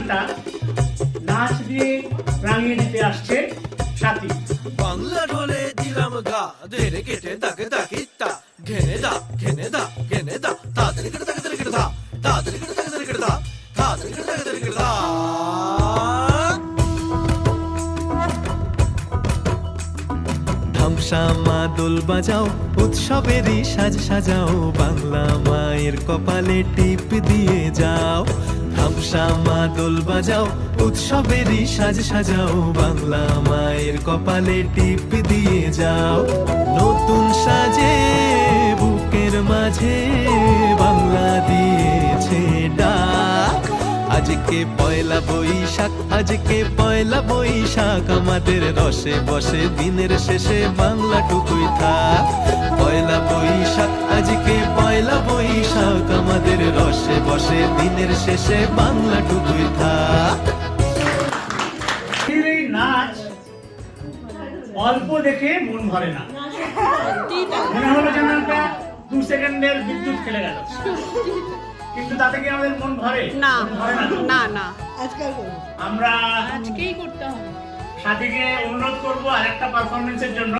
গানটা নাচ দিয়ে রাঙিয়ে দিতে আসছে সাথী। বাংলা ঢোলে দিলাম গা ধেরে কেটে তাকে তাকিতা ঘেনে দা ঘেনে দা ঘেনে দা তাড়াতাড়ি করে তাকে তাড়াতাড়ি দা তাড়াতাড়ি করে তাকে তাড়াতাড়ি দা তাড়াতাড়ি করে তাকে তাড়াতাড়ি দা। ধামসা মা দোল বাজাও উৎসবেরই সাজ সাজাও বাংলা মায়ের কপালে টিপ দিয়ে যাও। ধামসা মা দোল বাজাও উৎসবেরই সাজ সাজাও বাংলা মায়ের কপালে টিপ দিয়ে যাও। নতুন সাজে বুকের মাঝে বাংলা দিয়েছে ডাক। আজকে পয়লা বৈশাখ আজকে পয়লা বৈশাখ আমাদের রসে বসে দিনের শেষে বাংলা টুকুই থাক। পয়লা বৈশাখ আজকে পয়লা বৈশাখ আমাদের রসে বসে দিনের শেষে বাংলা টুকুই থাক। এই নাচ অল্প দেখে মন ভরে না, মনে হলো যেন একটা 2 সেকেন্ডের বিদ্যুৎ খেলে গেল, কিন্তু তাতে কি আমাদের মন ভরে? না ভরে না। না না আমরা আজকেই করতে হবে। সাথীকে অনুরোধ করবো আরেকটা পারফরমেন্সের জন্য।